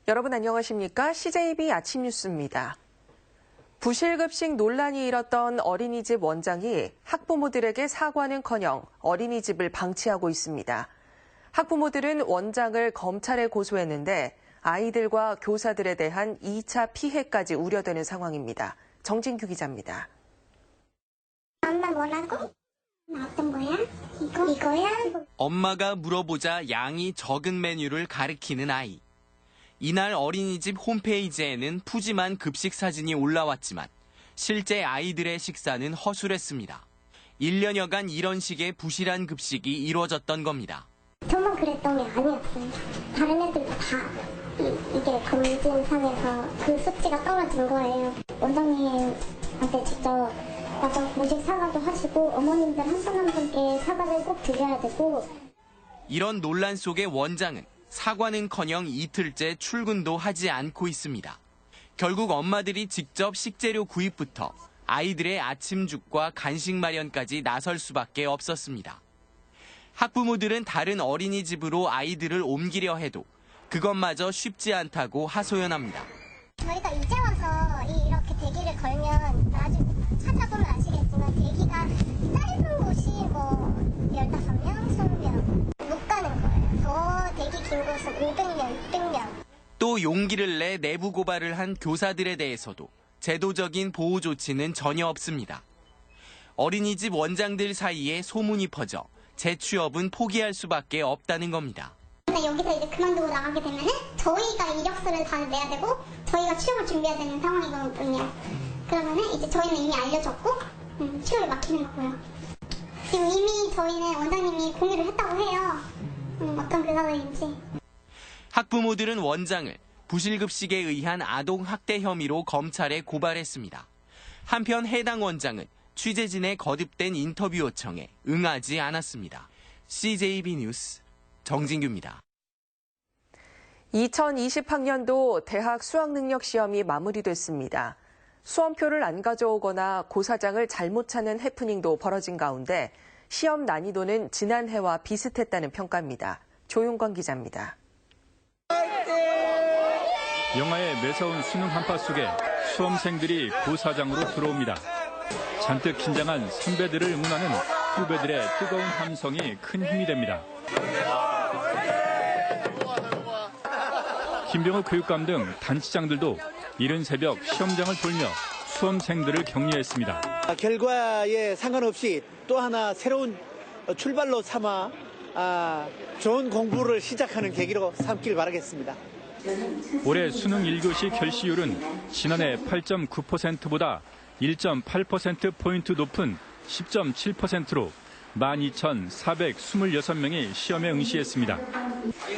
여러분 안녕하십니까? CJB 아침 뉴스입니다. 부실급식 논란이 일었던 어린이집 원장이 학부모들에게 사과는커녕 어린이집을 방치하고 있습니다. 학부모들은 원장을 검찰에 고소했는데 아이들과 교사들에 대한 2차 피해까지 우려되는 상황입니다. 정진규 기자입니다. 엄마 뭐라고? 어떤 거야? 이거야? 엄마가 물어보자 양이 적은 메뉴를 가리키는 아이. 이날 어린이집 홈페이지에는 푸짐한 급식 사진이 올라왔지만 실제 아이들의 식사는 허술했습니다. 1년여간 이런 식의 부실한 급식이 이루어졌던 겁니다. 저만 그랬던 게 아니었어요. 다른 애들도 다 이게 검진상에서 그 수치가 떨어진 거예요. 원장님한테 직접 가서 공식 사과도 하시고 어머님들 한 분 한 분께 사과를 꼭 드려야 되고. 이런 논란 속의 원장은 사과는커녕 이틀째 출근도 하지 않고 있습니다. 결국 엄마들이 직접 식재료 구입부터 아이들의 아침죽과 간식 마련까지 나설 수밖에 없었습니다. 학부모들은 다른 어린이집으로 아이들을 옮기려 해도 그것마저 쉽지 않다고 하소연합니다. 저희가 이제 와서 이렇게 대기를 걸면 나중에 찾아보면 아시겠지만 대기가 짧은 곳이 15명, 20명 못 가는 거예요. 더 대기 긴 곳은 500명, 600명. 또 용기를 내 내부 고발을 한 교사들에 대해서도 제도적인 보호 조치는 전혀 없습니다. 어린이집 원장들 사이에 소문이 퍼져 재취업은 포기할 수밖에 없다는 겁니다. 여기서 이제 그만두고 나가게 되면은 저희가 이력서를 다 내야 되고 저희가 취업을 준비해야 되는 상황이거든요. 그러면은 이제 저희는 이미 알려졌고 취업이 막히는 거고요. 지금 이미 저희는 원장님이 공유를 했다고 해요. 어떤 교사들인지. 학부모들은 원장을 부실급식에 의한 아동학대 혐의로 검찰에 고발했습니다. 한편 해당 원장은 취재진의 거듭된 인터뷰 요청에 응하지 않았습니다. CJB 뉴스 정진규입니다. 2020학년도 대학 수학능력시험이 마무리됐습니다. 수험표를 안 가져오거나 고사장을 잘못 찾는 해프닝도 벌어진 가운데 시험 난이도는 지난해와 비슷했다는 평가입니다. 조용건 기자입니다. 영화의 매서운 수능 한파 속에 수험생들이 고사장으로 들어옵니다. 잔뜩 긴장한 선배들을 응원하는 후배들의 뜨거운 함성이 큰 힘이 됩니다. 김병호 교육감 등 단체장들도 이른 새벽 시험장을 돌며 수험생들을 격려했습니다. 결과에 상관없이 또 하나 새로운 출발로 삼아 좋은 공부를 시작하는 계기로 삼길 바라겠습니다. 올해 수능 1교시 결시율은 지난해 8.9%보다 1.8%포인트 높은 10.7%로 12,426명이 시험에 응시했습니다.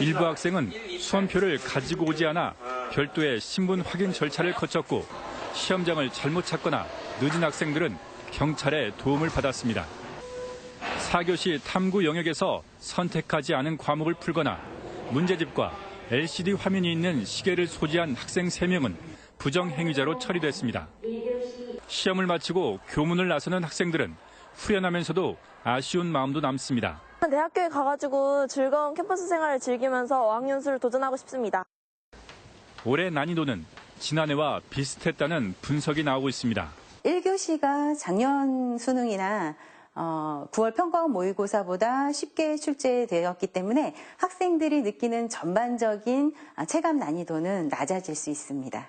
일부 학생은 수험표를 가지고 오지 않아 별도의 신분 확인 절차를 거쳤고 시험장을 잘못 찾거나 늦은 학생들은 경찰의 도움을 받았습니다. 4교시 탐구 영역에서 선택하지 않은 과목을 풀거나 문제집과 LCD 화면이 있는 시계를 소지한 학생 3명은 부정행위자로 처리됐습니다. 시험을 마치고 교문을 나서는 학생들은 후련하면서도 아쉬운 마음도 남습니다. 대학교에 가가지고 즐거운 캠퍼스 생활을 즐기면서 어학연수를 도전하고 싶습니다. 올해 난이도는 지난해와 비슷했다는 분석이 나오고 있습니다. 1교시가 작년 수능이나 9월 평가원 모의고사보다 쉽게 출제되었기 때문에 학생들이 느끼는 전반적인 체감 난이도는 낮아질 수 있습니다.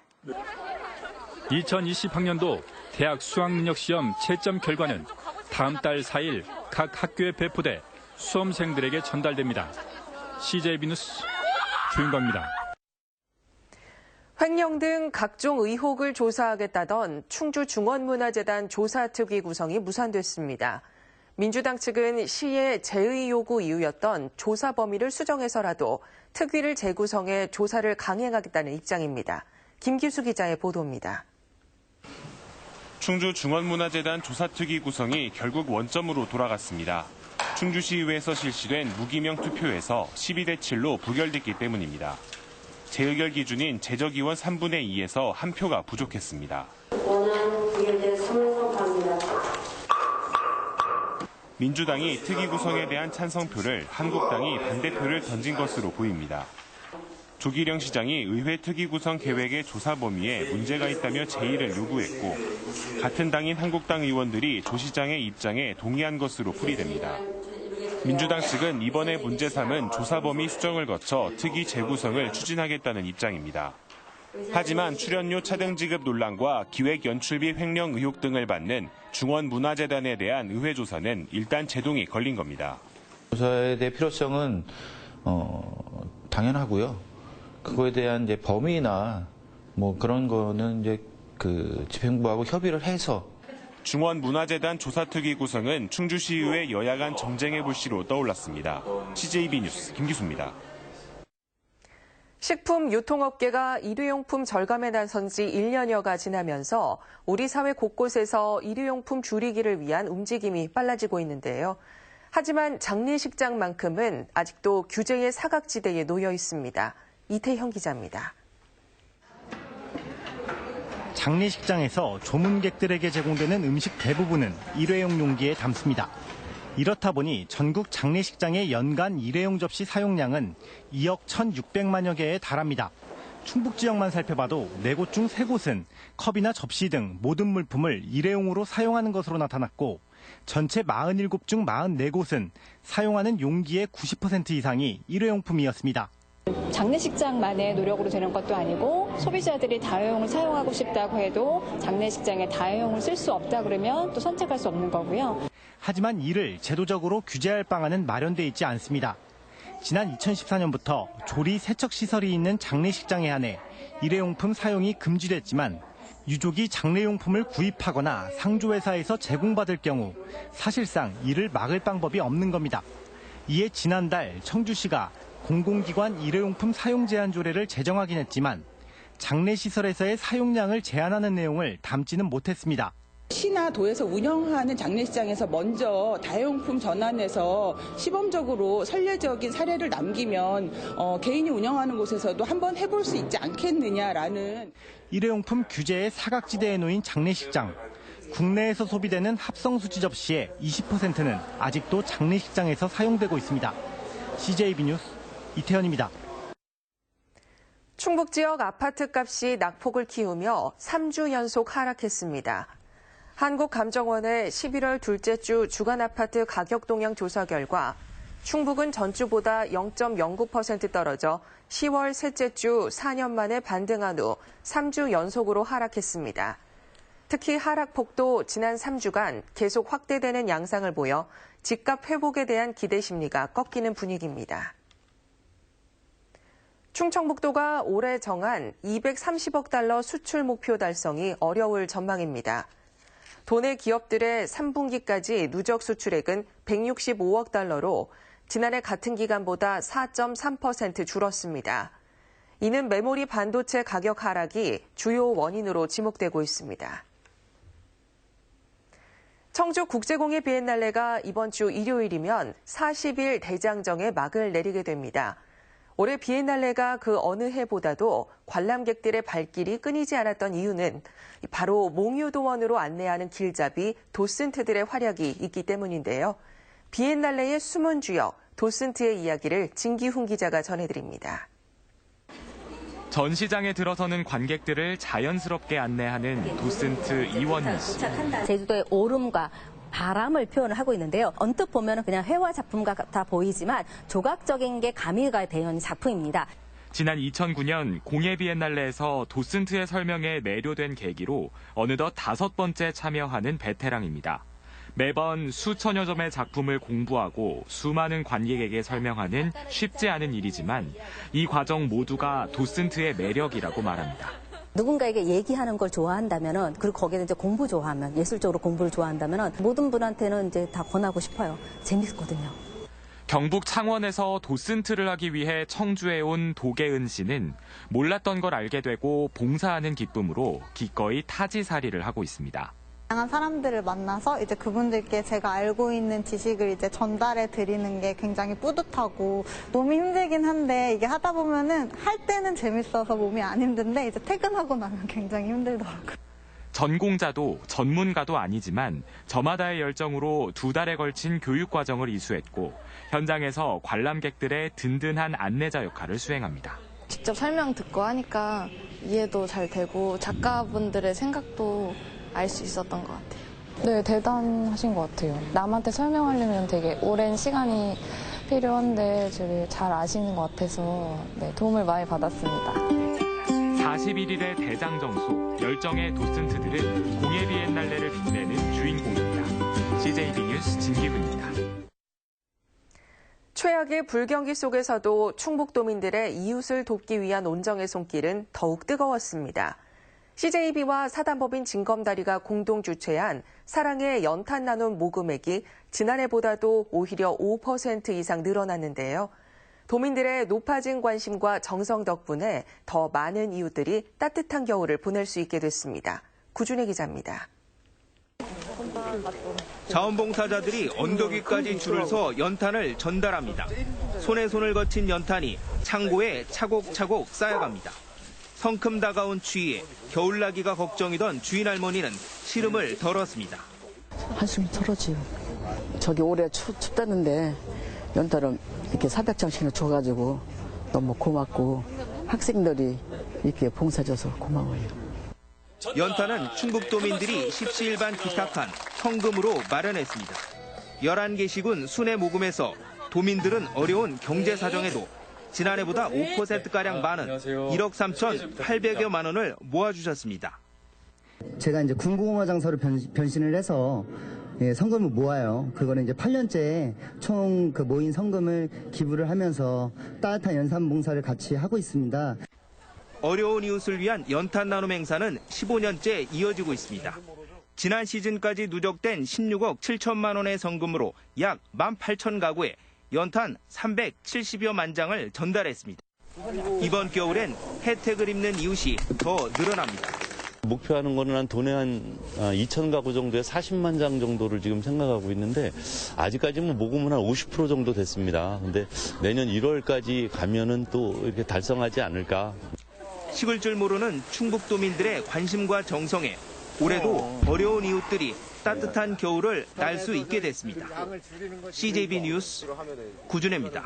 2020학년도 대학 수학능력시험 채점 결과는 다음 달 4일 각 학교에 배포돼 수험생들에게 전달됩니다. CJB 뉴스 조윤광입니다. 횡령 등 각종 의혹을 조사하겠다던 충주중원문화재단 조사특위 구성이 무산됐습니다. 민주당 측은 시의 제의 요구 이유였던 조사 범위를 수정해서라도 특위를 재구성해 조사를 강행하겠다는 입장입니다. 김기수 기자의 보도입니다. 충주중원문화재단 조사특위 구성이 결국 원점으로 돌아갔습니다. 충주시의회에서 실시된 무기명 투표에서 12대 7로 부결됐기 때문입니다. 재의결 기준인 재적의원 3분의 2에서 한 표가 부족했습니다. 민주당이 특위 구성에 대한 찬성표를 한국당이 반대표를 던진 것으로 보입니다. 조기령 시장이 의회 특위 구성 계획의 조사 범위에 문제가 있다며 제의를 요구했고 같은 당인 한국당 의원들이 조 시장의 입장에 동의한 것으로 풀이됩니다. 민주당 측은 이번에 문제 삼은 조사 범위 수정을 거쳐 특위 재구성을 추진하겠다는 입장입니다. 하지만 출연료 차등 지급 논란과 기획 연출비 횡령 의혹 등을 받는 중원문화재단에 대한 의회 조사는 일단 제동이 걸린 겁니다. 조사에 대한 필요성은 당연하고요. 그거에 대한 이제 범위나 뭐 그런 거는 이제 그 집행부하고 협의를 해서. 중원문화재단 조사특위 구성은 충주시의회 여야 간 정쟁의 불씨로 떠올랐습니다. CJB 뉴스 김기수입니다. 식품 유통업계가 일회용품 절감에 나선 지 1년여가 지나면서 우리 사회 곳곳에서 일회용품 줄이기를 위한 움직임이 빨라지고 있는데요. 하지만 장례식장만큼은 아직도 규제의 사각지대에 놓여 있습니다. 이태형 기자입니다. 장례식장에서 조문객들에게 제공되는 음식 대부분은 일회용 용기에 담습니다. 이렇다 보니 전국 장례식장의 연간 일회용 접시 사용량은 2억 1,600만여 개에 달합니다. 충북 지역만 살펴봐도 4곳 중 3곳은 컵이나 접시 등 모든 물품을 일회용으로 사용하는 것으로 나타났고 전체 47곳 중 44곳은 사용하는 용기의 90% 이상이 일회용품이었습니다. 장례식장만의 노력으로 되는 것도 아니고 소비자들이 다회용을 사용하고 싶다고 해도 장례식장에 다회용을 쓸 수 없다 그러면 또 선택할 수 없는 거고요. 하지만 이를 제도적으로 규제할 방안은 마련돼 있지 않습니다. 지난 2014년부터 조리 세척 시설이 있는 장례식장에 한해 일회용품 사용이 금지됐지만 유족이 장례용품을 구입하거나 상조회사에서 제공받을 경우 사실상 이를 막을 방법이 없는 겁니다. 이에 지난달 청주시가 공공기관 일회용품 사용 제한 조례를 제정하긴 했지만 장례시설에서의 사용량을 제한하는 내용을 담지는 못했습니다. 시나 도에서 운영하는 장례식장에서 먼저 다회용품 전환해서 시범적으로 선례적인 사례를 남기면 개인이 운영하는 곳에서도 한번 해볼 수 있지 않겠느냐라는. 일회용품 규제의 사각지대에 놓인 장례식장. 국내에서 소비되는 합성수지 접시의 20%는 아직도 장례식장에서 사용되고 있습니다. CJB 뉴스 이태현입니다. 충북 지역 아파트값이 낙폭을 키우며 3주 연속 하락했습니다. 한국감정원의 11월 둘째 주 주간 아파트 가격 동향 조사 결과 충북은 전주보다 0.09% 떨어져 10월 셋째 주 4년 만에 반등한 후 3주 연속으로 하락했습니다. 특히 하락폭도 지난 3주간 계속 확대되는 양상을 보여 집값 회복에 대한 기대 심리가 꺾이는 분위기입니다. 충청북도가 올해 정한 230억 달러 수출 목표 달성이 어려울 전망입니다. 도내 기업들의 3분기까지 누적 수출액은 165억 달러로 지난해 같은 기간보다 4.3% 줄었습니다. 이는 메모리 반도체 가격 하락이 주요 원인으로 지목되고 있습니다. 청주 국제공예 비엔날레가 이번 주 일요일이면 40일 대장정에 막을 내리게 됩니다. 올해 비엔날레가 그 어느 해보다도 관람객들의 발길이 끊이지 않았던 이유는 바로 몽유도원으로 안내하는 길잡이 도슨트들의 활약이 있기 때문인데요. 비엔날레의 숨은 주역 도슨트의 이야기를 진기훈 기자가 전해드립니다. 전시장에 들어서는 관객들을 자연스럽게 안내하는 도슨트 이원희 씨. 제주도의 오름과 바람을 표현을 하고 있는데요. 언뜻 보면 그냥 회화 작품 같아 보이지만 조각적인 게 가미가 되어 있는 작품입니다. 지난 2009년 공예 비엔날레에서 도슨트의 설명에 매료된 계기로 어느덧 5번째 참여하는 베테랑입니다. 매번 수천여 점의 작품을 공부하고 수많은 관객에게 설명하는 쉽지 않은 일이지만 이 과정 모두가 도슨트의 매력이라고 말합니다. 누군가에게 얘기하는 걸 좋아한다면은, 그리고 거기에 이제 공부 좋아하면, 예술적으로 공부를 좋아한다면은 모든 분한테는 이제 다 권하고 싶어요. 재밌거든요. 경북 창원에서 도슨트를 하기 위해 청주에 온 도계은 씨는 몰랐던 걸 알게 되고 봉사하는 기쁨으로 기꺼이 타지살이를 하고 있습니다. 다양한 사람들을 만나서 이제 그분들께 제가 알고 있는 지식을 이제 전달해 드리는 게 굉장히 뿌듯하고 너무 힘들긴 한데 이게 하다 보면은 할 때는 재밌어서 몸이 안 힘든데 이제 퇴근하고 나면 굉장히 힘들더라고요. 전공자도 전문가도 아니지만 저마다의 열정으로 2달에 걸친 교육 과정을 이수했고 현장에서 관람객들의 든든한 안내자 역할을 수행합니다. 직접 설명 듣고 하니까 이해도 잘 되고 작가분들의 생각도 알 수 있었던 것 같아요. 네, 대단하신 것 같아요. 남한테 설명하려면 되게 오랜 시간이 필요한데 잘 아시는 것 같아서 네, 도움을 많이 받았습니다. 41일의 대장정소, 열정의 도슨트들은 공예 비엔날레를 빛내는 주인공입니다. CJB 뉴스 진기훈입니다. 최악의 불경기 속에서도 충북도민들의 이웃을 돕기 위한 온정의 손길은 더욱 뜨거웠습니다. CJB와 사단법인 진검다리가 공동 주최한 사랑의 연탄 나눔 모금액이 지난해보다도 오히려 5% 이상 늘어났는데요. 도민들의 높아진 관심과 정성 덕분에 더 많은 이웃들이 따뜻한 겨울을 보낼 수 있게 됐습니다. 구준혜 기자입니다. 자원봉사자들이 언덕 위까지 줄을 서 연탄을 전달합니다. 손에 손을 거친 연탄이 창고에 차곡차곡 쌓여갑니다. 성큼 다가온 추위에 겨울나기가 걱정이던 주인 할머니는 시름을 덜었습니다. 한숨이 털어지요. 저기 올해 춥다는데 연탄을 이렇게 400장씩이나 줘가지고 너무 고맙고 학생들이 이렇게 봉사줘서 고마워요. 연탄은 충북도민들이 십시일반 기탁한 성금으로 마련했습니다. 11개시군 순회 모금에서 도민들은 어려운 경제 사정에도 지난해보다 5%가량 많은 1억 3,800여만 원을 모아주셨습니다. 제가 이제 군고구마 장사로 변신을 해서 성금을 모아요. 그거는 이제 8년째 총 그 모인 성금을 기부를 하면서 따뜻한 연탄 봉사를 같이 하고 있습니다. 어려운 이웃을 위한 연탄 나눔 행사는 15년째 이어지고 있습니다. 지난 시즌까지 누적된 16억 7천만 원의 성금으로 약 18,000가구에 연탄 370여만 장을 전달했습니다. 이번 겨울엔 혜택을 입는 이웃이 더 늘어납니다. 목표하는 거는 한 돈에 한 2,000가구 정도에 40만 장 정도를 지금 생각하고 있는데 아직까지는 모금은 한 50% 정도 됐습니다. 근데 내년 1월까지 가면은 또 이렇게 달성하지 않을까. 식을 줄 모르는 충북도민들의 관심과 정성에 올해도 어려운 이웃들이 따뜻한 겨울을 날 수 있게 됐습니다. CJB 뉴스 구준혜입니다.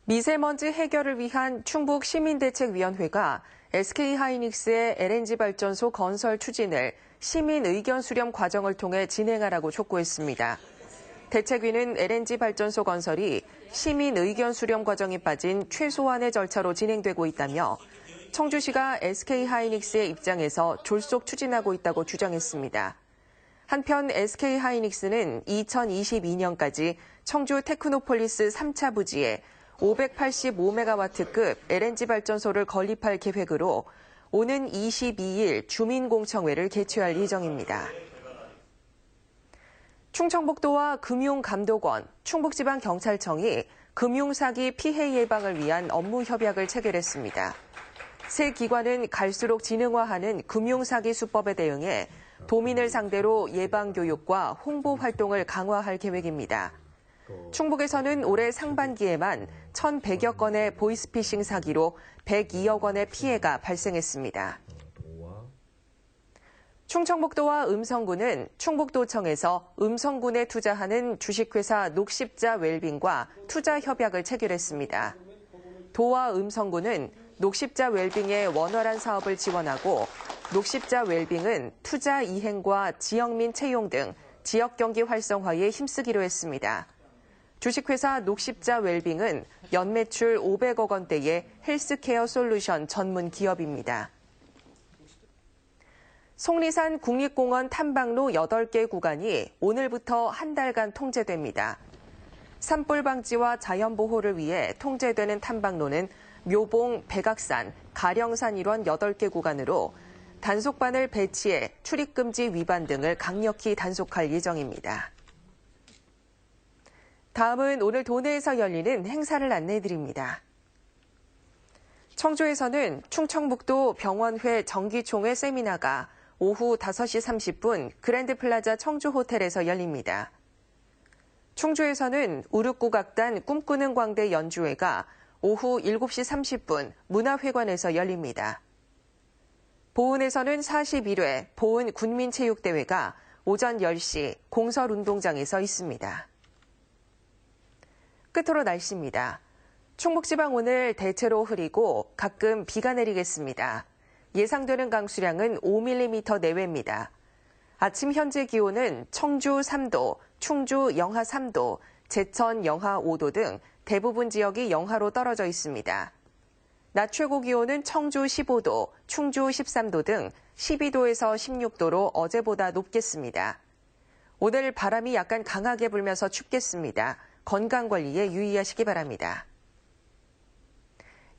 미세먼지 해결을 위한 충북 시민대책위원회가 SK하이닉스의 LNG 발전소 건설 추진을 시민 의견 수렴 과정을 통해 진행하라고 촉구했습니다. 대책위는 LNG 발전소 건설이 시민 의견 수렴 과정이 빠진 최소한의 절차로 진행되고 있다며 청주시가 SK하이닉스의 입장에서 졸속 추진하고 있다고 주장했습니다. 한편 SK하이닉스는 2022년까지 청주 테크노폴리스 3차 부지에 585메가와트급 LNG 발전소를 건립할 계획으로 오는 22일 주민공청회를 개최할 예정입니다. 충청북도와 금융감독원, 충북지방경찰청이 금융사기 피해 예방을 위한 업무 협약을 체결했습니다. 세 기관은 갈수록 진흥화하는 금융사기 수법에 대응해 도민을 상대로 예방교육과 홍보 활동을 강화할 계획입니다. 충북에서는 올해 상반기에만 1,100여 건의 보이스피싱 사기로 102억 원의 피해가 발생했습니다. 충청북도와 음성군은 충북도청에서 음성군에 투자하는 주식회사 녹십자 웰빙과 투자 협약을 체결했습니다. 도와 음성군은 녹십자 웰빙의 원활한 사업을 지원하고 녹십자 웰빙은 투자 이행과 지역민 채용 등 지역 경기 활성화에 힘쓰기로 했습니다. 주식회사 녹십자 웰빙은 연매출 500억 원대의 헬스케어 솔루션 전문 기업입니다. 속리산 국립공원 탐방로 8개 구간이 오늘부터 한 달간 통제됩니다. 산불 방지와 자연보호를 위해 통제되는 탐방로는 묘봉, 백악산, 가령산 일원 8개 구간으로 단속반을 배치해 출입금지 위반 등을 강력히 단속할 예정입니다. 다음은 오늘 도내에서 열리는 행사를 안내해드립니다. 청주에서는 충청북도 병원회 정기총회 세미나가 오후 5시 30분 그랜드플라자 청주호텔에서 열립니다. 충주에서는 우륵국악단 꿈꾸는 광대 연주회가 오후 7시 30분 문화회관에서 열립니다. 보은에서는 41회 보은 군민체육대회가 오전 10시 공설운동장에서 있습니다. 끝으로 날씨입니다. 충북지방 오늘 대체로 흐리고 가끔 비가 내리겠습니다. 예상되는 강수량은 5mm 내외입니다. 아침 현재 기온은 청주 3도, 충주 영하 3도, 제천 영하 5도 등 대부분 지역이 영하로 떨어져 있습니다. 낮 최고 기온은 청주 15도, 충주 13도 등 12도에서 16도로 어제보다 높겠습니다. 오늘 바람이 약간 강하게 불면서 춥겠습니다. 건강관리에 유의하시기 바랍니다.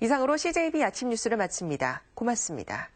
이상으로 CJB 아침 뉴스를 마칩니다. 고맙습니다.